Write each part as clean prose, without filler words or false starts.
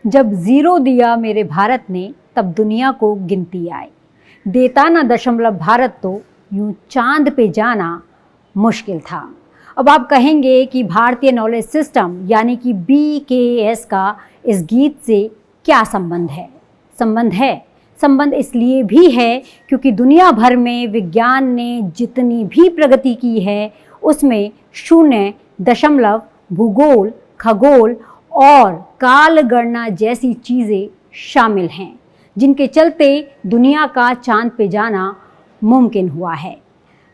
जब जीरो दिया मेरे भारत ने तब दुनिया को गिनती आई। देता ना दशमलव भारत तो यूं चांद पे जाना मुश्किल था। अब आप कहेंगे कि भारतीय नॉलेज सिस्टम यानी कि BKS का इस गीत से क्या संबंध है? संबंध इसलिए भी है क्योंकि दुनिया भर में विज्ञान ने जितनी भी प्रगति की है उसमें शून्य, दशमलव, भूगोल, खगोल और काल गणना जैसी चीज़ें शामिल हैं, जिनके चलते दुनिया का चांद पे जाना मुमकिन हुआ है।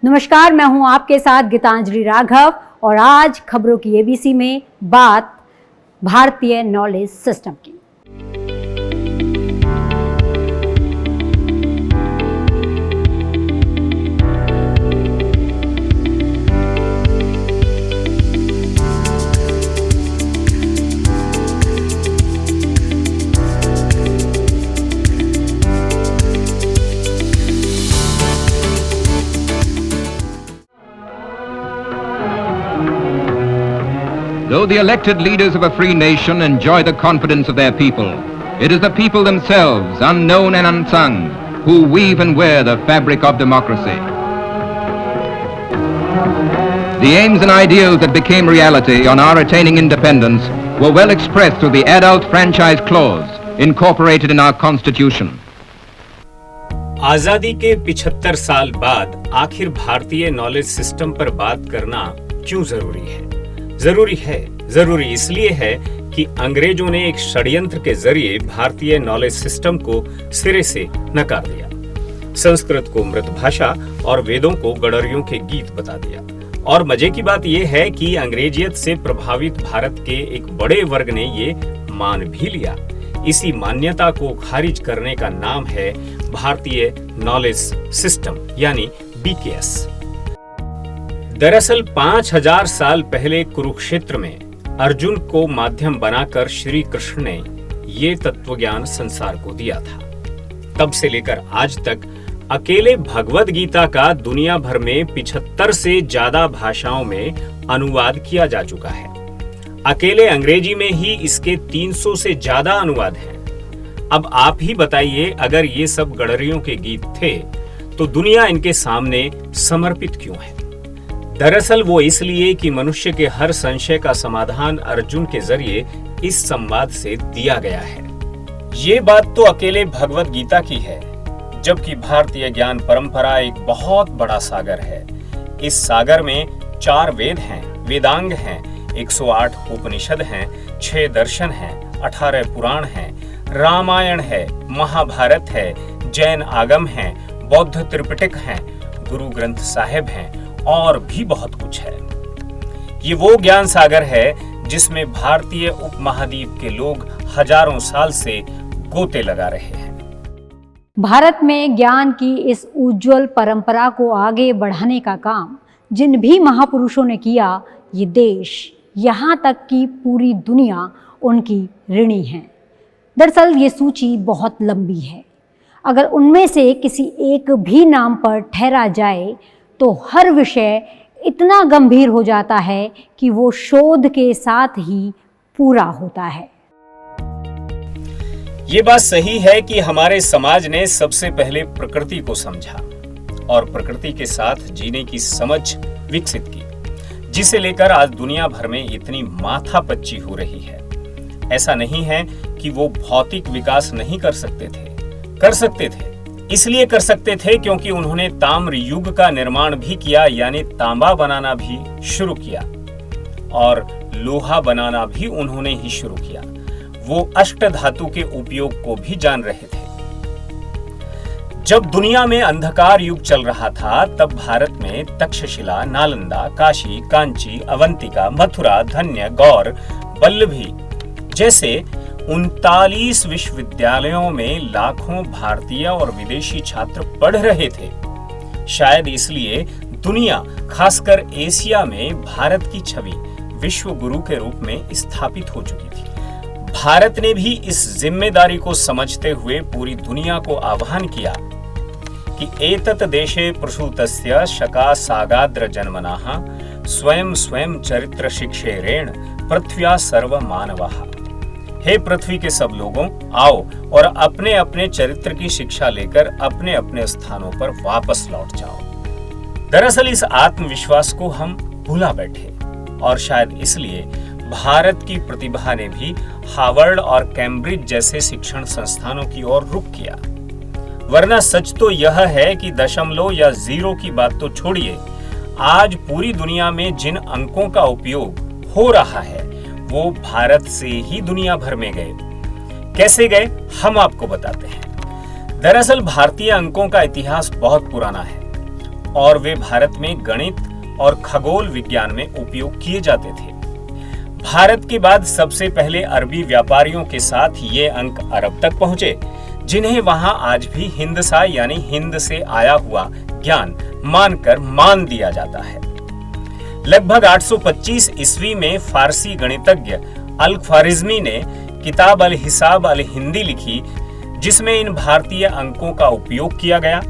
नमस्कार, मैं हूं आपके साथ गीतांजलि राघव और आज खबरों की ABC में बात भारतीय नॉलेज सिस्टम की। Though the elected leaders of a free nation enjoy the confidence of their people, it is the people themselves, unknown and unsung, who weave and wear the fabric of democracy. The aims and ideals that became reality on our attaining independence were well expressed through the adult franchise clause incorporated in our constitution. आजादी के 75 साल बाद आखिर भारतीय knowledge system पर बात करना क्यों जरूरी है? जरूरी इसलिए है कि अंग्रेजों ने एक षड्यंत्र के जरिए भारतीय नॉलेज सिस्टम को सिरे से नकार दिया। संस्कृत को मृत भाषा और वेदों को गडरियों के गीत बता दिया। और मजे की बात यह है कि अंग्रेजियत से प्रभावित भारत के एक बड़े वर्ग ने ये मान भी लिया। इसी मान्यता को खारिज करने का नाम है भारतीय नॉलेज सिस्टम यानी BKS। दरअसल 5000 साल पहले कुरुक्षेत्र में अर्जुन को माध्यम बनाकर श्री कृष्ण ने ये तत्वज्ञान संसार को दिया था। तब से लेकर आज तक अकेले भगवद गीता का दुनिया भर में 75 से ज्यादा भाषाओं में अनुवाद किया जा चुका है। अकेले अंग्रेजी में ही इसके 300 से ज्यादा अनुवाद हैं। अब आप ही बताइए, अगर ये सब गडरियों के गीत थे तो दुनिया इनके सामने समर्पित क्यों है? दरअसल वो इसलिए कि मनुष्य के हर संशय का समाधान अर्जुन के जरिए इस संवाद से दिया गया है। ये बात तो अकेले भगवद गीता की है, जबकि भारतीय ज्ञान परंपरा एक बहुत बड़ा सागर है। इस सागर में 4 वेद हैं, वेदांग हैं, 108 उपनिषद हैं, 6 दर्शन हैं, 18 पुराण हैं, रामायण है, महाभारत है, जैन आगम हैं, बौद्ध त्रिपिटक हैं, गुरु ग्रंथ साहिब हैं और भी बहुत कुछ है। ये वो ज्ञान सागर है जिसमें भारतीय उपमहाद्वीप के लोग हजारों साल से गोते लगा रहे हैं। भारत में ज्ञान की इस उज्जवल परंपरा को आगे बढ़ाने का काम जिन भी महापुरुषों ने किया, ये देश यहाँ तक कि पूरी दुनिया उनकी ऋणी है। दरअसल ये सूची बहुत लंबी है। अगर उनमें से किसी एक भी नाम पर ठहरा जाए तो हर विषय इतना गंभीर हो जाता है कि वो शोध के साथ ही पूरा होता है। ये बात सही है कि हमारे समाज ने सबसे पहले प्रकृति को समझा और प्रकृति के साथ जीने की समझ विकसित की, जिसे लेकर आज दुनिया भर में इतनी माथापच्ची हो रही है। ऐसा नहीं है कि वो भौतिक विकास नहीं कर सकते थे। इसलिए कर सकते थे क्योंकि उन्होंने ताम्र युग का निर्माण भी किया, यानी तांबा बनाना भी शुरू किया और लोहा बनाना भी उन्होंने ही शुरू किया। वो अष्ट धातु के उपयोग को भी जान रहे थे। जब दुनिया में अंधकार युग चल रहा था, तब भारत में तक्षशिला, नालंदा, काशी, कांची, अवंतिका, मथुरा, धन्य, गौर, वल्लभी जैसे 39 विश्वविद्यालयों में लाखों भारतीय और विदेशी छात्र पढ़ रहे थे। शायद इसलिए दुनिया, खासकर एशिया में भारत की छवि विश्व गुरु के रूप में स्थापित हो चुकी थी। भारत ने भी इस जिम्मेदारी को समझते हुए पूरी दुनिया को आह्वान किया कि एतत् देशे प्रसूतस्य शका सागाद्र जन्मनाः स्वयं स्वयं चरित्र शिक्षेरेण पृथ्व्या सर्व मानवाः। हे पृथ्वी के सब लोगों, आओ और अपने अपने चरित्र की शिक्षा लेकर अपने अपने स्थानों पर वापस लौट जाओ। दरअसल इस आत्मविश्वास को हम भुला बैठे और शायद इसलिए भारत की प्रतिभा ने भी हार्वर्ड और कैम्ब्रिज जैसे शिक्षण संस्थानों की ओर रुख किया। वरना सच तो यह है कि दशमलव या जीरो की बात तो छोड़िए, आज पूरी दुनिया में जिन अंकों का उपयोग हो रहा है वो भारत से ही दुनिया भर में गए। कैसे गए, हम आपको बताते हैं। दरअसल भारतीय अंकों का इतिहास बहुत पुराना है और वे भारत में गणित और खगोल विज्ञान में उपयोग किए जाते थे। भारत के बाद सबसे पहले अरबी व्यापारियों के साथ ये अंक अरब तक पहुंचे, जिन्हें वहां आज भी हिंदसा यानी हिंद से आया हुआ ज्ञान मानकर मान दिया जाता है। लगभग 825 ईस्वी में फारसी गणितज्ञ अल-ख्वारिज़्मी ने किताब अल हिसाब अल हिंदी लिखी, जिसमें इन भारतीय अंकों का उपयोग किया गया।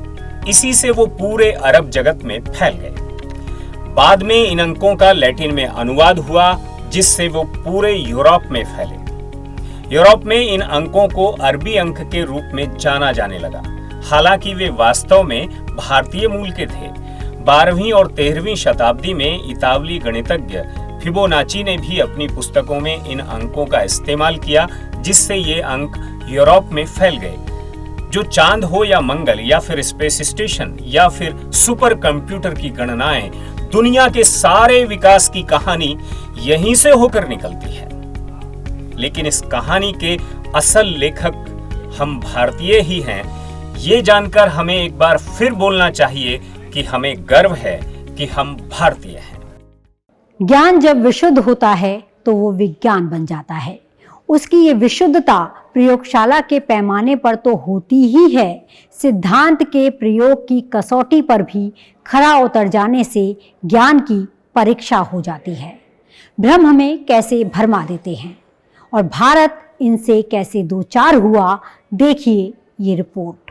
इसी से वो पूरे अरब जगत में फैल गए। बाद में इन अंकों का लैटिन में अनुवाद हुआ, जिससे वो पूरे यूरोप में फैले। यूरोप में इन अंकों को अरबी अंक के रूप में जाना जाने लगा, हालांकि वे वास्तव में भारतीय मूल के थे। 12वीं और 13वीं शताब्दी में इतालवी गणितज्ञ फिबोनाची ने भी अपनी पुस्तकों में इन अंकों का इस्तेमाल किया, जिससे ये अंक यूरोप में फैल गए। जो चांद हो या मंगल या फिर स्पेस स्टेशन या फिर सुपर कंप्यूटर की गणनाएं, दुनिया के सारे विकास की कहानी यहीं से होकर निकलती है। लेकिन इस कहानी के असल लेखक हम भारतीय ही हैं, ये जानकर हमें एक बार फिर बोलना चाहिए कि हमें गर्व है कि हम भारतीय हैं। ज्ञान जब विशुद्ध होता है तो वो विज्ञान बन जाता है। उसकी ये विशुद्धता प्रयोगशाला के पैमाने पर तो होती ही है, सिद्धांत के प्रयोग की कसौटी पर भी खरा उतर जाने से ज्ञान की परीक्षा हो जाती है। भ्रम हमें कैसे भरमा देते हैं और भारत इनसे कैसे दो चार हुआ, देखिए ये रिपोर्ट।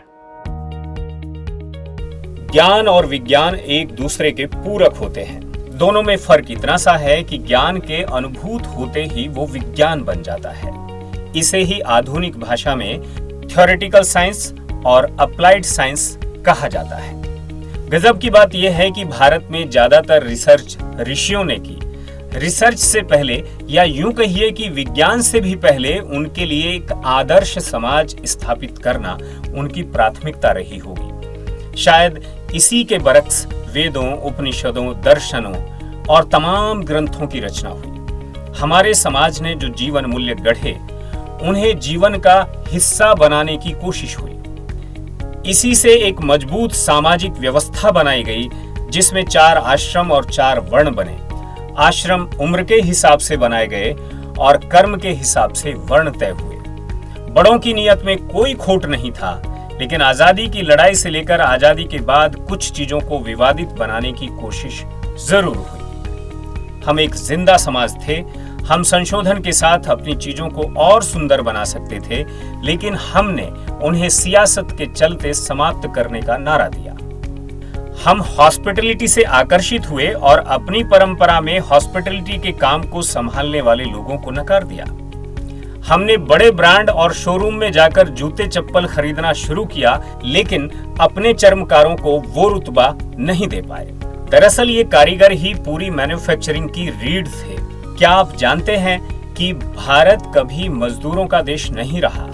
ज्ञान और विज्ञान एक दूसरे के पूरक होते हैं। दोनों में फर्क इतना सा है कि ज्ञान के अनुभूत होते ही वो विज्ञान बन जाता है। इसे ही आधुनिक भाषा में थ्योरेटिकल साइंस और अप्लाइड साइंस कहा जाता है। गजब की बात यह है कि भारत में ज्यादातर रिसर्च ऋषियों ने की। रिसर्च से पहले या यूं कहिए कि विज्ञान से भी पहले उनके लिए एक आदर्श समाज स्थापित करना उनकी प्राथमिकता रही होगी। शायद इसी के बरक्स वेदों, उपनिषदों, दर्शनों और तमाम ग्रंथों की रचना हुई। हमारे समाज ने जो जीवन मूल्य गढ़े, उन्हें जीवन का हिस्सा बनाने की कोशिश हुई। इसी से एक मजबूत सामाजिक व्यवस्था बनाई गई, जिसमें 4 आश्रम और 4 वर्ण बने। आश्रम उम्र के हिसाब से बनाए गए और कर्म के हिसाब से वर्ण तय हुए। बड़ों की नियत में कोई खोट नहीं था, लेकिन आजादी की लड़ाई से लेकर आजादी के बाद कुछ चीजों को विवादित बनाने की कोशिश जरूर हुई। हम एक जिंदा समाज थे। हम संशोधन के साथ अपनी चीजों को और सुंदर बना सकते थे, लेकिन हमने उन्हें सियासत के चलते समाप्त करने का नारा दिया। हम हॉस्पिटैलिटी से आकर्षित हुए और अपनी परंपरा में हॉस्पिटैलिटी के काम को संभालने वाले लोगों को नकार दिया। हमने बड़े ब्रांड और शोरूम में जाकर जूते चप्पल खरीदना शुरू किया, लेकिन अपने चर्मकारों को वो रुतबा नहीं दे पाए। दरअसल ये कारीगर ही पूरी मैन्युफैक्चरिंग की रीढ़ थे। क्या आप जानते हैं कि भारत कभी मजदूरों का देश नहीं रहा।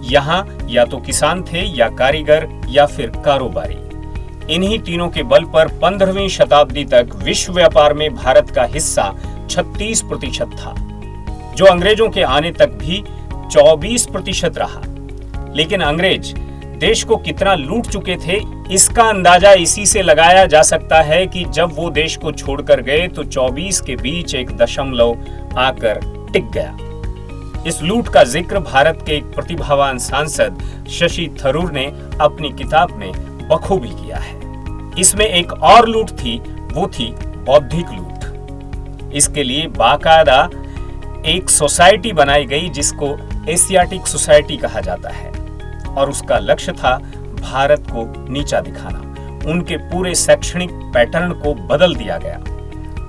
यहाँ या तो किसान थे या कारीगर या फिर कारोबारी। इन्हीं तीनों के बल पर 15वीं शताब्दी तक विश्व व्यापार में भारत का हिस्सा 36% था, जो अंग्रेजों के आने तक भी 24% रहा। लेकिन अंग्रेज देश को कितना लूट चुके थे, इसका अंदाजा इसी से लगाया जा सकता है कि जब वो देश को छोड़कर गए तो 24 के बीच एक दशमलव आकर टिक गया। इस लूट का जिक्र भारत के एक प्रतिभावान सांसद शशि थरूर ने अपनी किताब में बखूबी किया है। इसमें एक और लूट थी, वो थी बौद्धिक लूट। इसके लिए बाकायदा एक सोसाइटी बनाई गई, जिसको एशियाटिक सोसाइटी कहा जाता है, और उसका लक्ष्य था भारत को नीचा दिखाना। उनके पूरे शैक्षणिक पैटर्न को बदल दिया गया।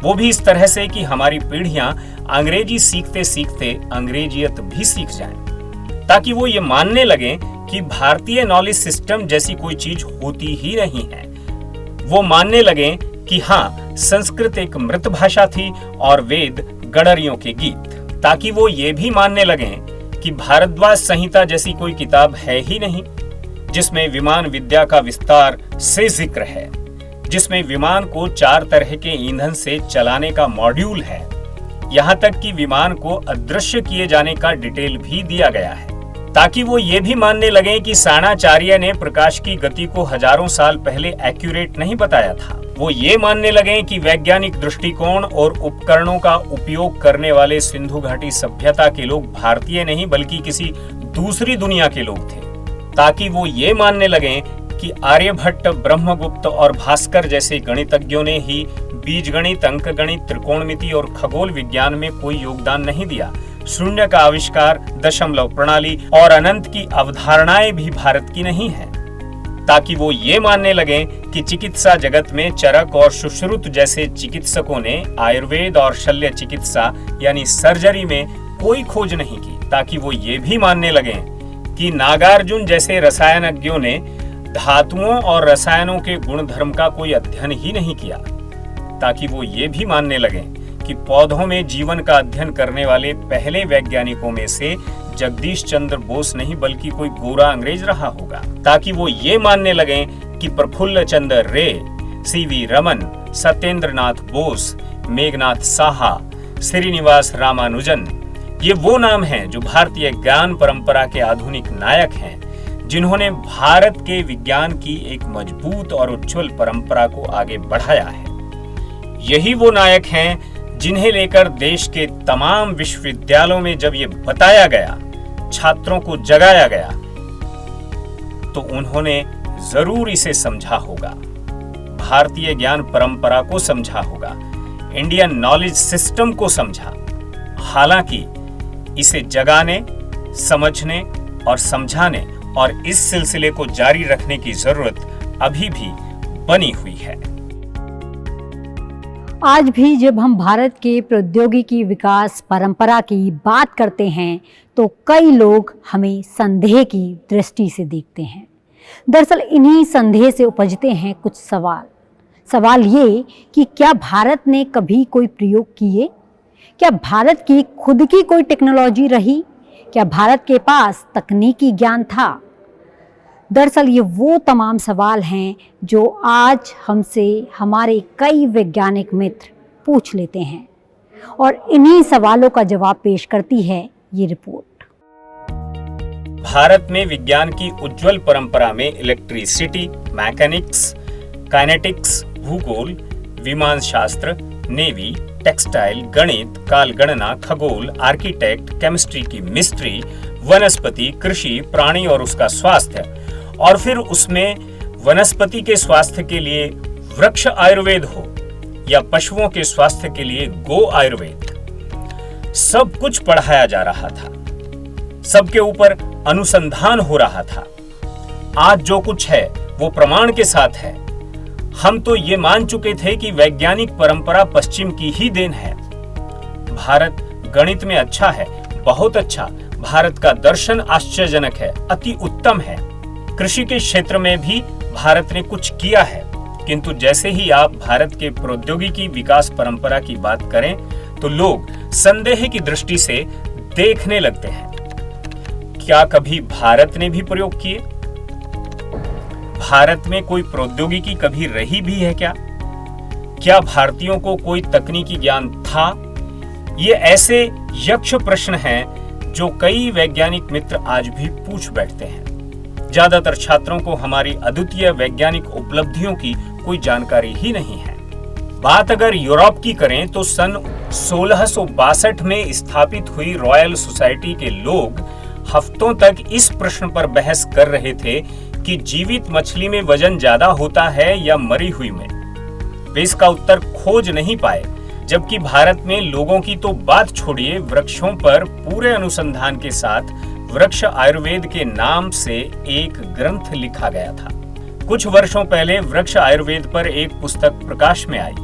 वो भी इस तरह से कि हमारी पीढ़ियां अंग्रेजी सीखते सीखते अंग्रेजियत भी सीख जाएं, ताकि वो ये मानने लगें कि भारतीय नॉलेज सिस्टम जैसी कोई चीज होती ही नहीं है। वो मानने लगें कि हाँ, संस्कृत एक मृत भाषा थी और वेद गडरियों के गीत, ताकि वो ये भी मानने लगें कि भारद्वाज संहिता जैसी कोई किताब है ही नहीं, जिसमें विमान विद्या का विस्तार से जिक्र है, जिसमें विमान को 4 तरह के ईंधन से चलाने का मॉड्यूल है, यहाँ तक कि विमान को अदृश्य किए जाने का डिटेल भी दिया गया है, ताकि वो ये भी मानने लगे कि साणाचार्य ने प्रकाश की गति को हजारों साल पहले एक्यूरेट नहीं बताया था। वो ये मानने लगे कि वैज्ञानिक दृष्टिकोण और उपकरणों का उपयोग करने वाले सिंधु घाटी सभ्यता के लोग भारतीय नहीं बल्कि किसी दूसरी दुनिया के लोग थे, ताकि वो ये मानने लगे कि आर्यभट्ट, ब्रह्मगुप्त और भास्कर जैसे गणितज्ञों ने ही बीजगणित, अंकगणित, त्रिकोणमिति और खगोल विज्ञान में कोई योगदान नहीं दिया। शून्य का आविष्कार, दशमलव प्रणाली और अनंत की अवधारणाएं भी भारत की नहीं है, ताकि वो ये मानने लगे कि चिकित्सा जगत में चरक और सुश्रुत जैसे चिकित्सकों ने आयुर्वेद और शल्य चिकित्सा यानी सर्जरी में कोई खोज नहीं की, ताकि वो ये भी मानने लगे कि नागार्जुन जैसे रसायनज्ञों ने धातुओं और रसायनों के गुणधर्म का कोई अध्ययन ही नहीं किया, ताकि वो ये भी मानने लगे कि पौधों में जीवन का अध्ययन करने वाले पहले वैज्ञानिकों में से जगदीश चंद्र बोस नहीं बल्कि कोई गोरा अंग्रेज रहा होगा, ताकि वो ये मानने लगे कि प्रफुल्ल चंद्र रे, सीवी रमन, सत्येंद्रनाथ बोस, मेघनाथ साहा, श्रीनिवास रामानुजन ये वो नाम हैं जो भारतीय ज्ञान परंपरा के आधुनिक नायक हैं, जिन्होंने भारत के विज्ञान की एक मजबूत और उज्जवल परंपरा को आगे बढ़ाया है। यही वो नायक हैं जिन्हें लेकर देश के तमाम विश्वविद्यालयों में जब ये बताया गया, छात्रों को जगाया गया, तो उन्होंने जरूर इसे समझा होगा, भारतीय ज्ञान परंपरा को समझा होगा, इंडियन नॉलेज सिस्टम को समझा। हालांकि इसे जगाने, समझने और समझाने और इस सिलसिले को जारी रखने की जरूरत अभी भी बनी हुई है। आज भी जब हम भारत के प्रौद्योगिकी विकास परंपरा की बात करते हैं तो कई लोग हमें संदेह की दृष्टि से देखते हैं। दरअसल इन्हीं संदेह से उपजते हैं कुछ सवाल ये कि क्या भारत ने कभी कोई प्रयोग किए? क्या भारत की खुद की कोई टेक्नोलॉजी रही? क्या भारत के पास तकनीकी ज्ञान था? दरअसल ये वो तमाम सवाल हैं जो आज हमसे हमारे कई वैज्ञानिक मित्र पूछ लेते हैं और इन्हीं सवालों का जवाब पेश करती है ये रिपोर्ट। भारत में विज्ञान की उज्जवल परंपरा में इलेक्ट्रिसिटी, मैकेनिक्स, काइनेटिक्स, भूगोल, विमान शास्त्र, नेवी, टेक्सटाइल, गणित, कालगणना, खगोल, आर्किटेक्ट, केमिस्ट्री की मिस्ट्री, वनस्पति, कृषि, प्राणी और उसका स्वास्थ्य, और फिर उसमें वनस्पति के स्वास्थ्य के लिए वृक्ष आयुर्वेद हो या पशुओं के स्वास्थ्य के लिए गो आयुर्वेद, सब कुछ पढ़ाया जा रहा था, सबके ऊपर अनुसंधान हो रहा था। आज जो कुछ है वो प्रमाण के साथ है। हम तो ये मान चुके थे कि वैज्ञानिक परंपरा पश्चिम की ही देन है। भारत गणित में अच्छा है, बहुत अच्छा। भारत का दर्शन आश्चर्यजनक है, अति उत्तम है। कृषि के क्षेत्र में भी भारत ने कुछ किया है, किंतु जैसे ही आप भारत के प्रौद्योगिकी विकास परंपरा की बात करें तो लोग संदेह की दृष्टि से देखने लगते हैं। क्या कभी भारत ने भी प्रयोग किए? भारत में कोई प्रौद्योगिकी कभी रही भी है क्या? क्या भारतीयों को कोई तकनीकी ज्ञान था? ये ऐसे यक्ष प्रश्न हैं जो कई वैज्ञानिक मित्र आज भी पूछ बैठते हैं। ज्यादातर छात्रों को हमारी अद्वितीय वैज्ञानिक उपलब्धियों की कोई जानकारी ही नहीं है। बात अगर यूरोप की करें तो सन 1662 में स्थापित हुई रॉयल सोसाइटी के लोग हफ्तों तक इस प्रश्न पर बहस कर रहे थे कि जीवित मछली में वजन ज्यादा होता है या मरी हुई में। वे इसका उत्तर खोज नहीं पाए, जबकि भारत में लोगों की तो बात छोड़िए, वृक्षों पर पूरे अनुसंधान के साथ वृक्ष आयुर्वेद के नाम से एक ग्रंथ लिखा गया था। कुछ वर्षों पहले वृक्ष आयुर्वेद पर एक पुस्तक प्रकाश में आई।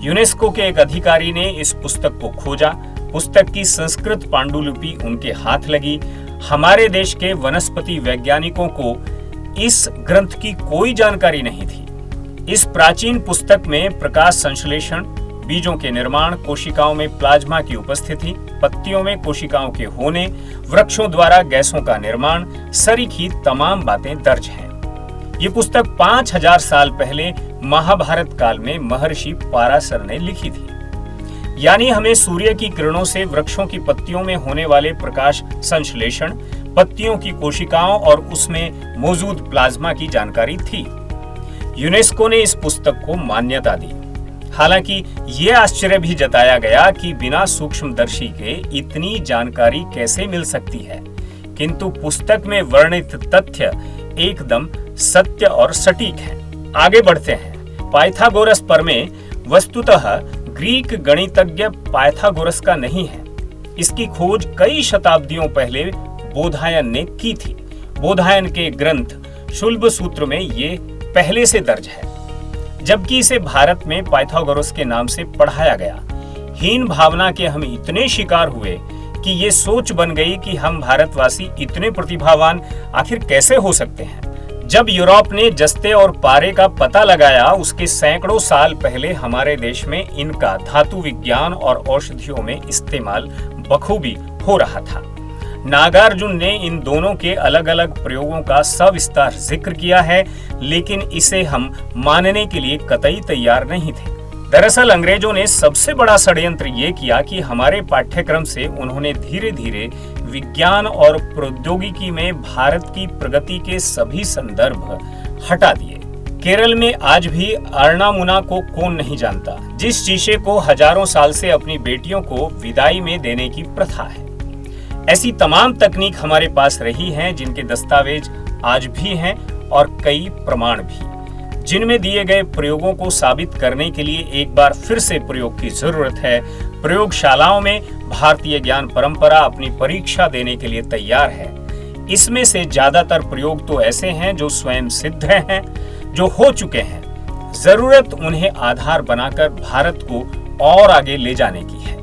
यूनेस्को के एक अधिकारी ने इस पुस्तक को खोजा। पुस्तक की संस्कृत पांडुलिपि उनके हाथ लगी। हमारे देश के वनस्पति वैज्ञानिकों को इस ग्रंथ की कोई जानकारी नहीं थी। इस प्राचीन पुस्तक में प्रकाश संश्लेषण, बीजों के निर्माण, कोशिकाओं में प्लाज्मा की उपस्थिति, पत्तियों में कोशिकाओं के होने, वृक्षों द्वारा गैसों का निर्माण, सरीखी तमाम बातें दर्ज हैं। ये पुस्तक 5000 साल पहले महाभारत काल में महर्षि पाराशर ने लिखी थी। यानी हमें सूर्य की किरणों से वृक्षों की पत्तियों में होने वाले प्रकाश संश्लेषण, पत्तियों की कोशिकाओं और उसमें मौजूद प्लाज्मा की जानकारी थी। यूनेस्को ने इस पुस्तक को मान्यता दी। हालांकि ये आश्चर्य भी जताया गया कि बिना सूक्ष्मदर्शी के इतनी जानकारी कैसे मिल सकती है, किंतु पुस्तक में वर्णित तथ्य एकदम सत्य और सटीक है। आगे बढ़ते हैं। पाइथागोरस प्रमेय वस्तुतः ग्रीक गणितज्ञ पाइथागोरस का नहीं है। इसकी खोज कई शताब्दियों पहले बोधायन ने की थी। बोधायन के ग्रंथ शुल्ब सूत्र में ये पहले से दर्ज है, जबकि इसे भारत में पाइथागोरस के नाम से पढ़ाया गया। हीन भावना के हम इतने शिकार हुए कि ये सोच बन गई कि हम भारतवासी इतने प्रतिभावान आखिर कैसे हो सकते हैं। जब यूरोप ने जस्ते और पारे का पता लगाया, उसके सैकड़ों साल पहले हमारे देश में इनका धातु विज्ञान और औषधियों में इस्तेमाल बखूबी हो रहा था। नागार्जुन ने इन दोनों के अलग अलग प्रयोगों का सविस्तार जिक्र किया है, लेकिन इसे हम मानने के लिए कतई तैयार नहीं थे। दरअसल अंग्रेजों ने सबसे बड़ा षड्यंत्र ये किया कि हमारे पाठ्यक्रम से उन्होंने धीरे धीरे विज्ञान और प्रौद्योगिकी में भारत की प्रगति के सभी संदर्भ हटा दिए। केरल में आज भी अर्णामुना को कौन नहीं जानता, जिस शीशे को हजारों साल से अपनी बेटियों को विदाई में देने की प्रथा है। ऐसी तमाम तकनीक हमारे पास रही हैं, जिनके दस्तावेज आज भी हैं और कई प्रमाण भी, जिनमें दिए गए प्रयोगों को साबित करने के लिए एक बार फिर से प्रयोग की जरूरत है। प्रयोगशालाओं में भारतीय ज्ञान परंपरा अपनी परीक्षा देने के लिए तैयार है। इसमें से ज्यादातर प्रयोग तो ऐसे हैं जो स्वयं सिद्ध हैं, जो हो चुके हैं। जरूरत उन्हें आधार बनाकर भारत को और आगे ले जाने की है।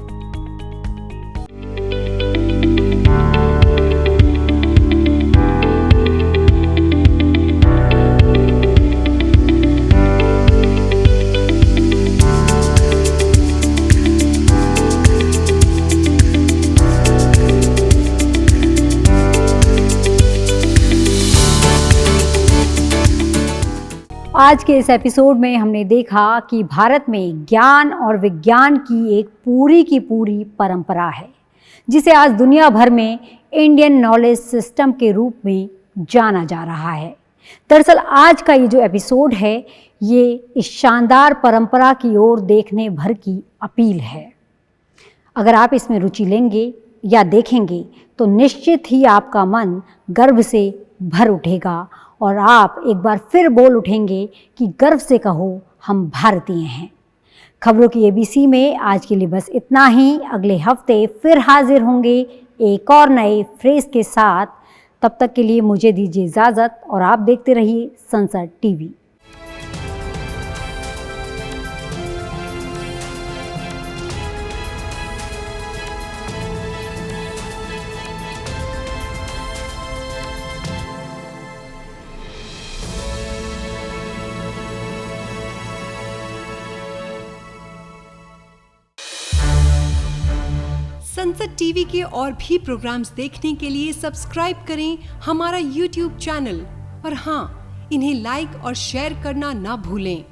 आज के इस एपिसोड में हमने देखा कि भारत में ज्ञान और विज्ञान की एक पूरी की पूरी परंपरा है, जिसे आज दुनिया भर में इंडियन नॉलेज सिस्टम के रूप में जाना जा रहा है। दरअसल आज का ये जो एपिसोड है, ये इस शानदार परंपरा की ओर देखने भर की अपील है। अगर आप इसमें रुचि लेंगे या देखेंगे तो निश्चित ही आपका मन गर्व से भर उठेगा और आप एक बार फिर बोल उठेंगे कि गर्व से कहो हम भारतीय हैं। खबरों की ABC में आज के लिए बस इतना ही। अगले हफ्ते फिर हाजिर होंगे एक और नए फ्रेज के साथ। तब तक के लिए मुझे दीजिए इजाज़त और आप देखते रहिए संसद टीवी। संसद टीवी के और भी प्रोग्राम्स देखने के लिए सब्सक्राइब करें हमारा YouTube चैनल और हाँ, इन्हें लाइक और शेयर करना ना भूलें।